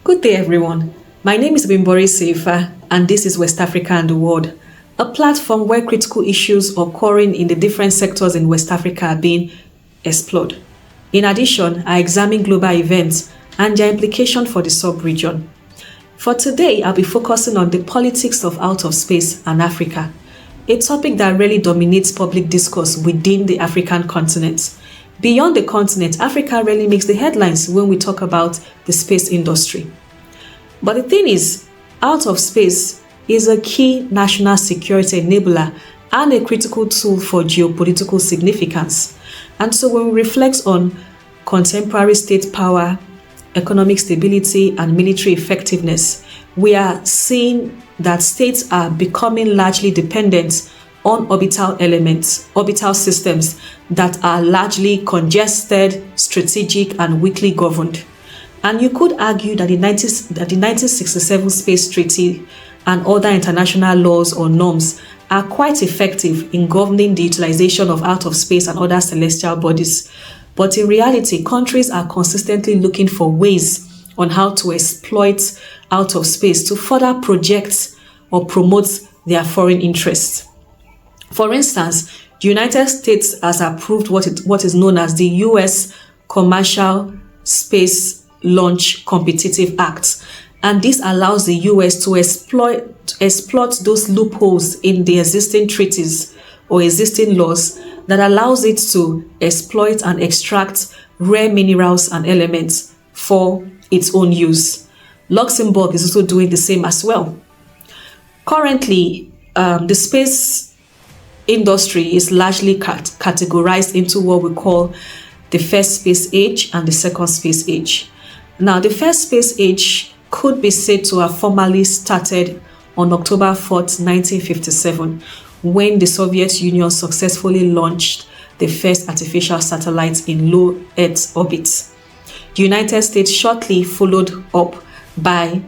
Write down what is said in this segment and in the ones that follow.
Good day, everyone. My name is Bimbori Seifa, and this is West Africa and the World, a platform where critical issues occurring in the different sectors in West Africa are being explored. In addition, I examine global events and their implication for the sub-region. For today, I'll be focusing on the politics of out of space and Africa, a topic that really dominates public discourse within the African continent. Beyond the continent, Africa really makes the headlines when we talk about the space industry. But the thing is, out of space is a key national security enabler and a critical tool for geopolitical significance. And so when we reflect on contemporary state power, economic stability, and military effectiveness, we are seeing that states are becoming largely dependent on orbital systems that are largely congested, strategic, and weakly governed. And you could argue that the 1967 Space Treaty and other international laws or norms are quite effective in governing the utilization of out of space and other celestial bodies. But in reality, countries are consistently looking for ways on how to exploit out of space to further project or promote their foreign interests. For instance, the United States has approved what is known as the U.S. Commercial Space Launch Competitive Act, and this allows the U.S. to exploit those loopholes in the existing treaties or existing laws that allows it to exploit and extract rare minerals and elements for its own use. Luxembourg is also doing the same as well. Currently, the space industry is largely categorized into what we call the first space age and the second space age. Now, the first space age could be said to have formally started on October 4th, 1957, when the Soviet Union successfully launched the first artificial satellite in low Earth orbit. The United States shortly followed up by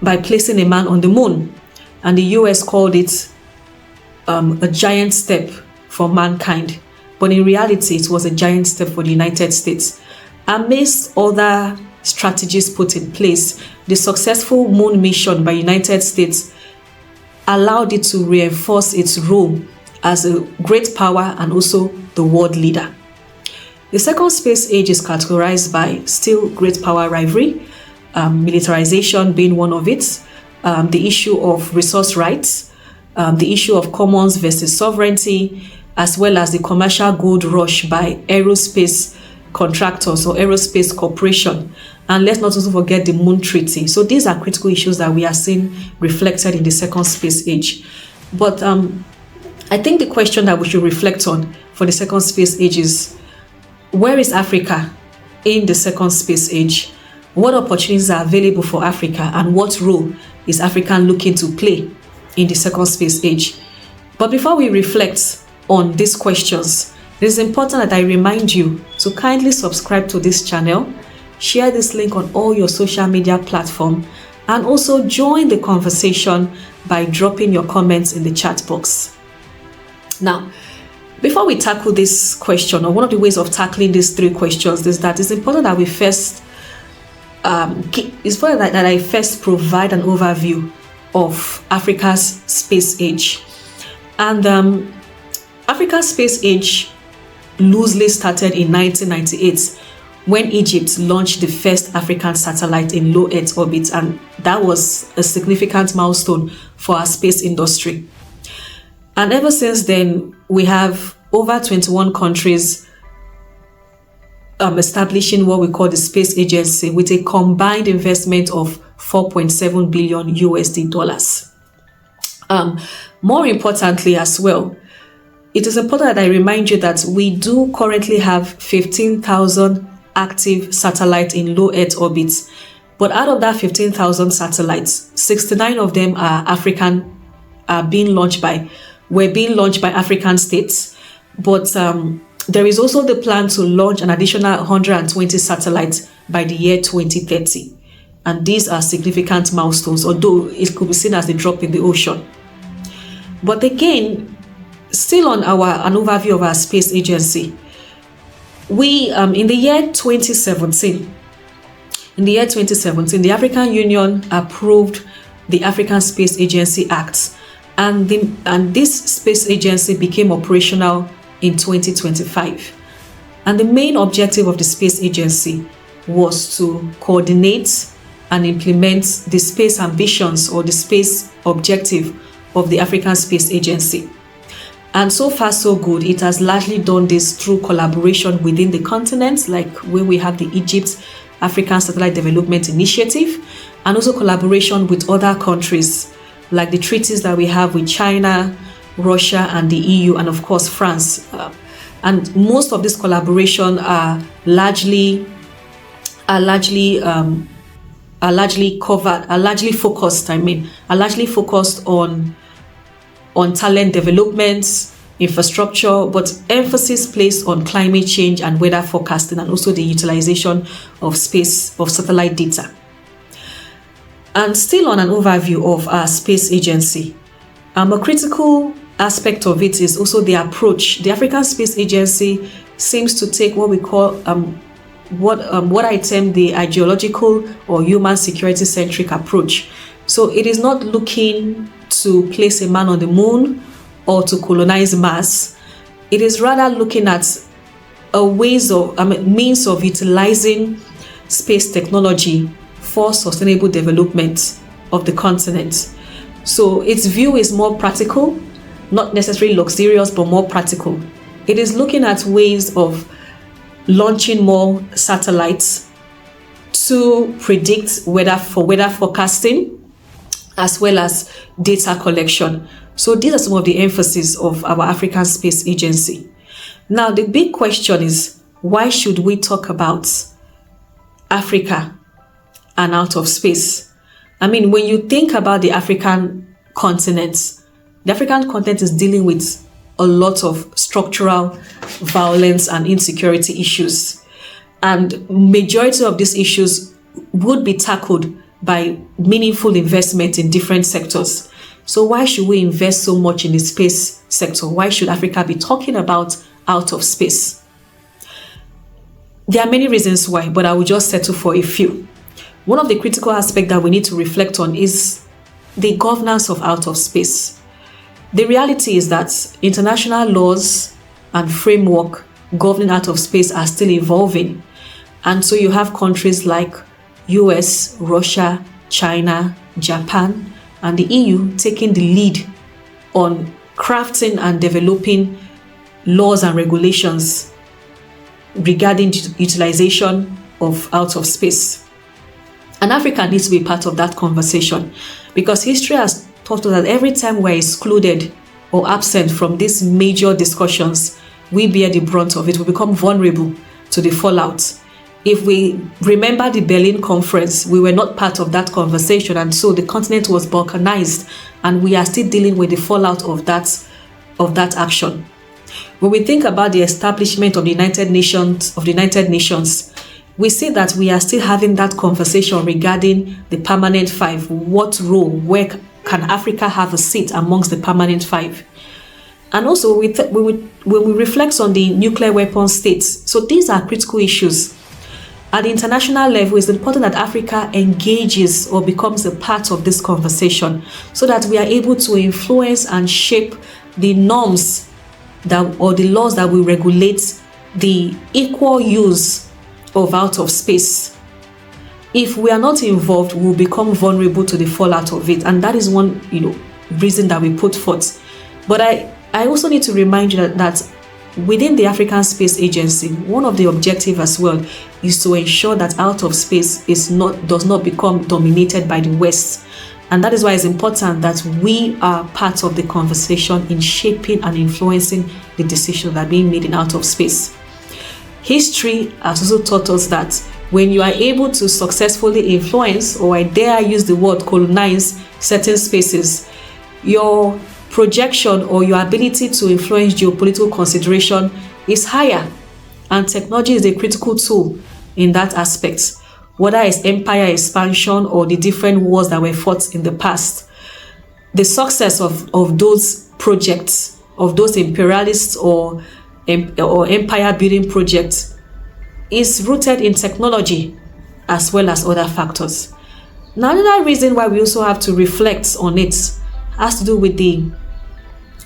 placing a man on the moon, and the US called it a giant step for mankind. But in reality, it was a giant step for the United States. Amidst other strategies put in place, the successful moon mission by United States allowed it to reinforce its role as a great power and also the world leader. The second space age is categorized by still great power rivalry, militarization being one of it, the issue of resource rights, the issue of commons versus sovereignty, as well as the commercial gold rush by aerospace contractors or aerospace corporation. And let's not also forget the Moon Treaty. So these are critical issues that we are seeing reflected in the second space age. But I think the question that we should reflect on for the second space age is, where is Africa in the second space age? What opportunities are available for Africa, and what role is Africa looking to play in the second space age? But before we reflect on these questions, it is important that I remind you to kindly subscribe to this channel, share this link on all your social media platforms, and also join the conversation by dropping your comments in the chat box. Now, before we tackle this question, or one of the ways of tackling these three questions, is that it's important that I first provide an overview of Africa's space age. And Africa's space age loosely started in 1998 when Egypt launched the first African satellite in low Earth orbit, and that was a significant milestone for our space industry. And ever since then, we have over 21 countries establishing what we call the Space Agency with a combined investment of $4.7 billion USD. More importantly as well, it is important that I remind you that we do currently have 15,000 active satellites in low Earth orbits. But out of that 15,000 satellites, 69 of them were being launched by African states. But there is also the plan to launch an additional 120 satellites by the year 2030. And these are significant milestones, although it could be seen as a drop in the ocean. But again, still on an overview of our space agency, we in the year 2017, In the year 2017, the African Union approved the African Space Agency Act, and this space agency became operational in 2025. And the main objective of the space agency was to coordinate and implement the space ambitions or the space objective of the African Space Agency. And so far so good. It has largely done this through collaboration within the continent, like where we have the Egypt African Satellite Development Initiative, and also collaboration with other countries, like the treaties that we have with China, Russia, and the EU, and of course France. And most of this collaboration are largely focused on talent development, infrastructure, but emphasis placed on climate change and weather forecasting, and also the utilization of satellite data. And still on an overview of our space agency, a critical aspect of it is also the approach. The African Space Agency seems to take what we call what I term the ideological or human security centric approach. So it is not looking to place a man on the moon or to colonize Mars. It is rather looking at means of utilizing space technology for sustainable development of the continent. So its view is more practical, not necessarily luxurious, but more practical. It is looking at ways of launching more satellites to predict weather forecasting, as well as data collection. So these are some of the emphasis of our African Space Agency. Now, the big question is, why should we talk about Africa and out of space? I mean, when you think about the African continent is dealing with a lot of structural violence and insecurity issues. And majority of these issues would be tackled by meaningful investment in different sectors. So why should we invest so much in the space sector? Why should Africa be talking about out of space? There are many reasons why, but I will just settle for a few. One of the critical aspects that we need to reflect on is the governance of out of space. The reality is that international laws and framework governing out of space are still evolving. And so you have countries like US, Russia, China, Japan, and the EU taking the lead on crafting and developing laws and regulations regarding utilization of out of space. And Africa needs to be part of that conversation, because history has taught us that every time we're excluded or absent from these major discussions, we bear the brunt of it. We become vulnerable to the fallout. If we remember the Berlin Conference, we were not part of that conversation, and so the continent was balkanized, and we are still dealing with the fallout of that action. When we think about the establishment of the United Nations, we see that we are still having that conversation regarding the permanent five. What role, where can Africa have a seat amongst the permanent five? And also, when we reflect on the nuclear weapon states, so these are critical issues. At the international level, it's important that Africa engages or becomes a part of this conversation, so that we are able to influence and shape the norms or the laws that will regulate the equal use of out of space. If we are not involved, we'll become vulnerable to the fallout of it, and that is one reason that we put forth. But I also need to remind you that within the African Space Agency, one of the objectives as well is to ensure that out of space does not become dominated by the West. And that is why it's important that we are part of the conversation in shaping and influencing the decisions that are being made in out of space. History has also taught us that when you are able to successfully influence, or I dare use the word colonize, certain spaces, your projection or your ability to influence geopolitical consideration is higher, and technology is a critical tool in that aspect, whether it's empire expansion or the different wars that were fought in the past. The success of those projects, of those imperialist or empire building projects, is rooted in technology as well as other factors. Now, another reason why we also have to reflect on it has to do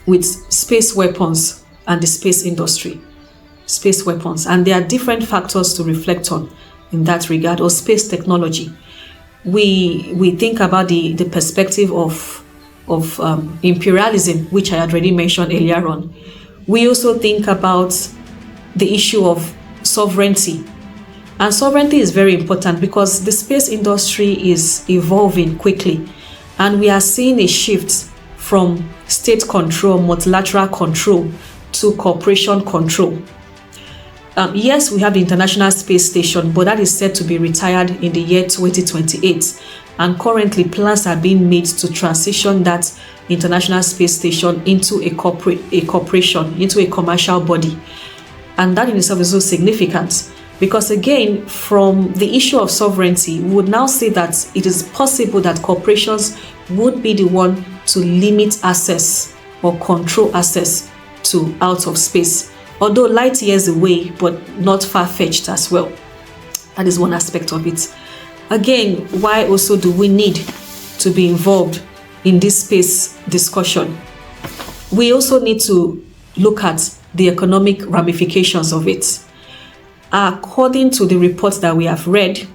with space weapons and the space industry. Space weapons, and there are different factors to reflect on in that regard, or space technology. We think about the perspective of imperialism, which I had already mentioned earlier on. We also think about the issue of sovereignty. And sovereignty is very important because the space industry is evolving quickly, and we are seeing a shift from state control, multilateral control, to corporation control. Yes, we have the International Space Station, but that is set to be retired in the year 2028. And currently, plans are being made to transition that International Space Station into a corporation, into a commercial body. And that in itself is so significant because, again, from the issue of sovereignty, we would now say that it is possible that corporations would be the one to limit access or control access to out of space. Although light years away, but not far-fetched as well. That is one aspect of it. Again, why also do we need to be involved in this space discussion? We also need to look at the economic ramifications of it. According to the reports that we have read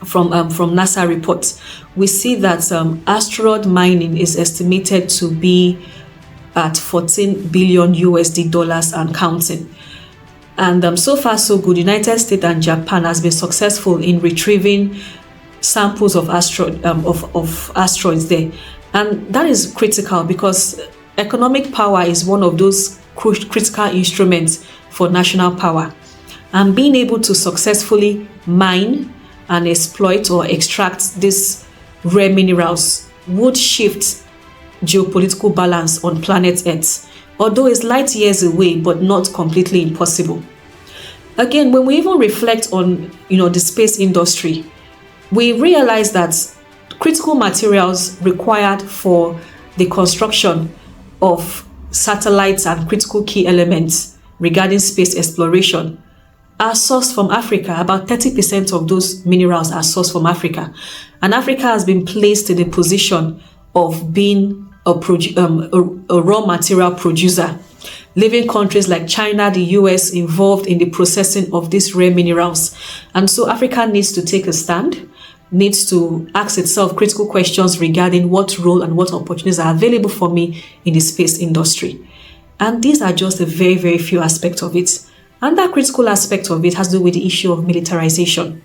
from NASA reports, we see that asteroid mining is estimated to be at 14 billion USD dollars and counting. And so far so good. United States and Japan has been successful in retrieving samples of asteroids there. And that is critical because economic power is one of those critical instruments for national power. And being able to successfully mine and exploit or extract these rare minerals would shift geopolitical balance on planet Earth, although it's light years away, but not completely impossible. Again, when we even reflect on the space industry, we realize that critical materials required for the construction of satellites and critical key elements regarding space exploration are sourced from Africa. About 30% of those minerals are sourced from Africa, and Africa has been placed in a position of being a raw material producer, leaving countries like China, the US involved in the processing of these rare minerals. And so Africa needs to take a stand, needs to ask itself critical questions regarding what role and what opportunities are available for me in the space industry. And these are just a very, very few aspects of it. And that critical aspect of it has to do with the issue of militarization.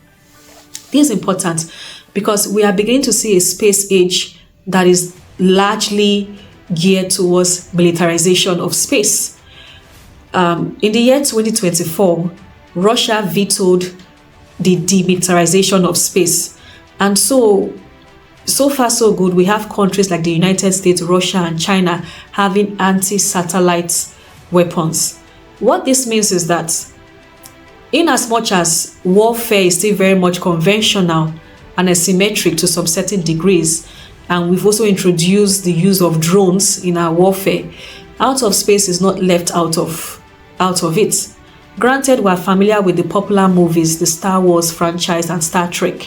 This is important because we are beginning to see a space age that is largely geared towards militarization of space. In the year 2024, Russia vetoed the demilitarization of space. And so far so good. We have countries like the United States, Russia, and China having anti-satellite weapons. What this means is that in as much as warfare is still very much conventional and asymmetric to some certain degrees, and we've also introduced the use of drones in our warfare, out of space is not left out of it. Granted, we're familiar with the popular movies, the Star Wars franchise and Star Trek,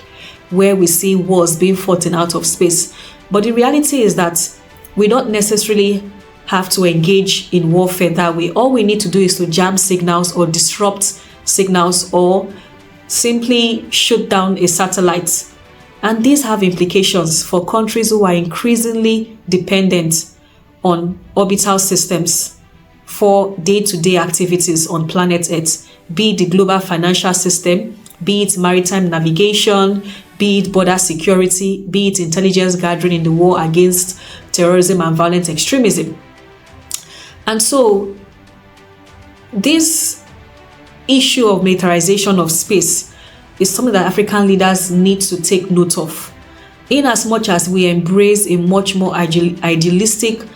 where we see wars being fought in out of space. But the reality is that we don't necessarily have to engage in warfare that way. All we need to do is to jam signals or disrupt signals or simply shoot down a satellite. And these have implications for countries who are increasingly dependent on orbital systems for day-to-day activities on planet Earth, be it the global financial system, be it maritime navigation, be it border security, be it intelligence gathering in the war against terrorism and violent extremism. And so this issue of militarization of space is something that African leaders need to take note of, in as much as we embrace a much more idealistic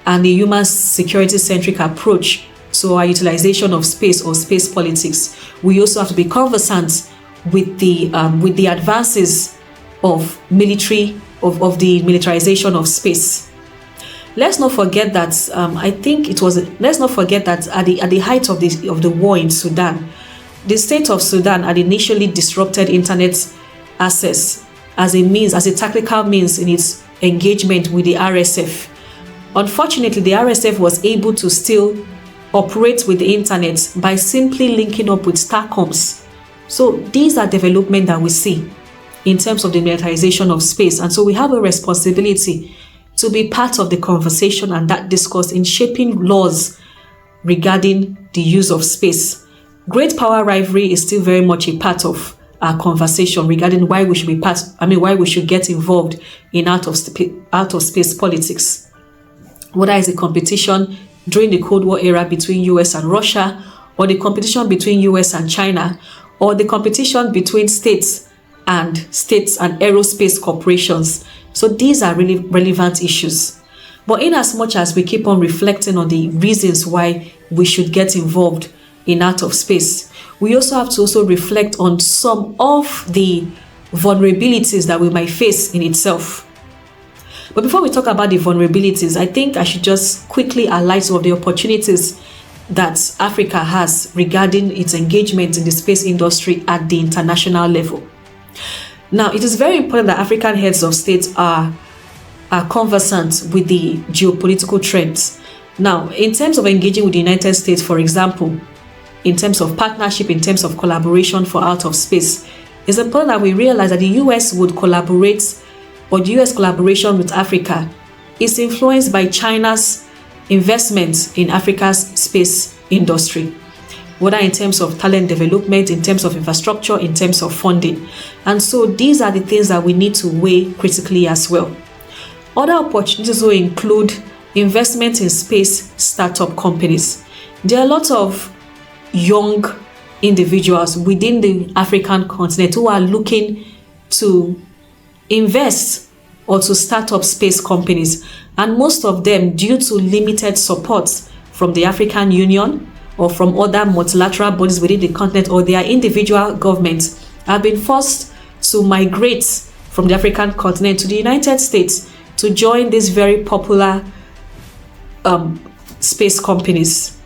and a human security-centric approach to our utilization of space or space politics. We also have to be conversant with the advances of the militarization of space. Let's not forget that let's not forget that at the height of the war in Sudan, the state of Sudan had initially disrupted internet access as a tactical means in its engagement with the RSF. Unfortunately, the RSF was able to still operate with the internet by simply linking up with STARCOMs. So these are developments that we see in terms of the militarization of space. And so we have a responsibility to be part of the conversation and that discourse in shaping laws regarding the use of space. Great power rivalry is still very much a part of our conversation regarding why we should get involved in out of space politics. Whether it's a competition during the Cold War era between US and Russia, or the competition between US and China, or the competition between states and aerospace corporations. So these are really relevant issues. But in as much as we keep on reflecting on the reasons why we should get involved in out of space, we also have to also reflect on some of the vulnerabilities that we might face in itself. But before we talk about the vulnerabilities, I think I should just quickly highlight some of the opportunities that Africa has regarding its engagement in the space industry at the international level. Now, it is very important that African heads of state are conversant with the geopolitical trends. Now, in terms of engaging with the United States, for example, in terms of partnership, in terms of collaboration for out of space, it's important that we realize that the US would collaborate, or the US collaboration with Africa is influenced by China's investments in Africa's space industry, whether in terms of talent development, in terms of infrastructure, in terms of funding. And so these are the things that we need to weigh critically as well. Other opportunities will include investment in space startup companies. There are a lot of young individuals within the African continent who are looking to invest or to start up space companies, and most of them, due to limited support from the African Union or from other multilateral bodies within the continent or their individual governments, have been forced to migrate from the African continent to the United States to join these very popular space companies.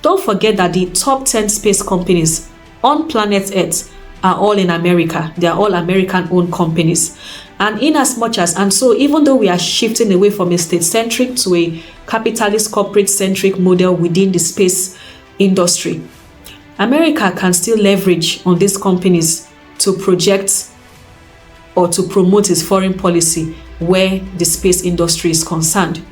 Don't forget that the top 10 space companies on planet Earth are all in America. They are all American-owned companies. And so even though we are shifting away from a state-centric to a capitalist corporate-centric model within the space industry, America can still leverage on these companies to project or to promote its foreign policy where the space industry is concerned.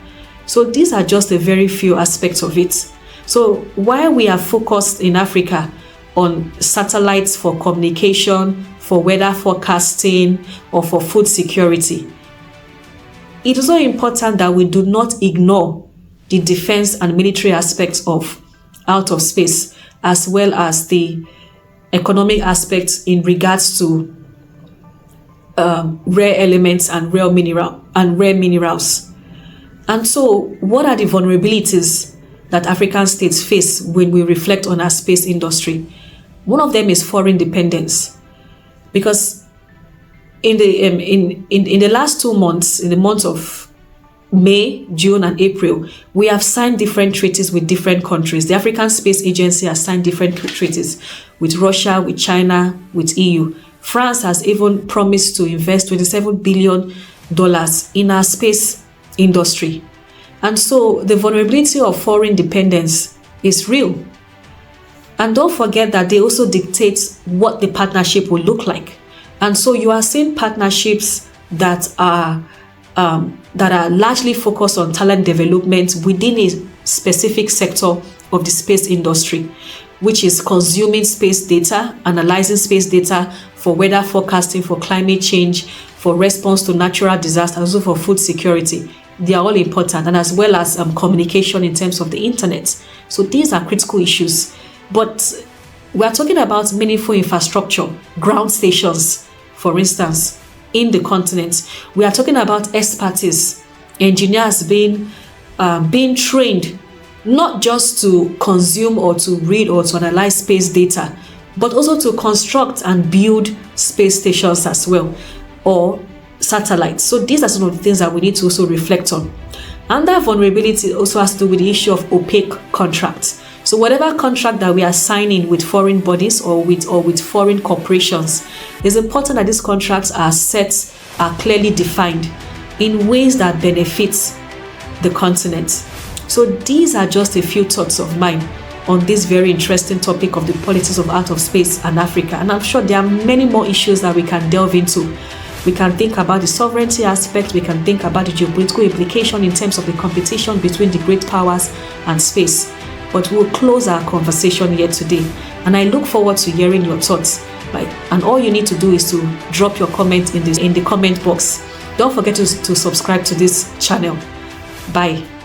So these are just a very few aspects of it. So while we are focused in Africa on satellites for communication, for weather forecasting, or for food security, it is also important that we do not ignore the defense and military aspects of out of space, as well as the economic aspects in regards to rare elements and rare minerals. And so, what are the vulnerabilities that African states face when we reflect on our space industry? One of them is foreign dependence, because in the last 2 months, in the months of May, June, and April, we have signed different treaties with different countries. The African Space Agency has signed different treaties with Russia, with China, with EU. France has even promised to invest $27 billion in our space industry. And so the vulnerability of foreign dependence is real. And don't forget that they also dictate what the partnership will look like. And so you are seeing partnerships that are largely focused on talent development within a specific sector of the space industry, which is consuming space data, analyzing space data for weather forecasting, for climate change, for response to natural disasters, also for food security. They are all important, and as well as communication in terms of the internet. So these are critical issues. But we are talking about meaningful infrastructure, ground stations, for instance, in the continent. We are talking about expertise, engineers being trained not just to consume or to read or to analyze space data, but also to construct and build space stations as well, or satellites. So these are some of the things that we need to also reflect on. And that vulnerability also has to do with the issue of opaque contracts. So whatever contract that we are signing with foreign bodies or with foreign corporations, it's important that these contracts are clearly defined in ways that benefits the continent. So these are just a few thoughts of mine on this very interesting topic of the politics of out of space and Africa. And I'm sure there are many more issues that we can delve into. We can think about the sovereignty aspect, we can think about the geopolitical implication in terms of the competition between the great powers and space. But we'll close our conversation here today. And I look forward to hearing your thoughts. Right? And all you need to do is to drop your comment in the comment box. Don't forget to subscribe to this channel. Bye.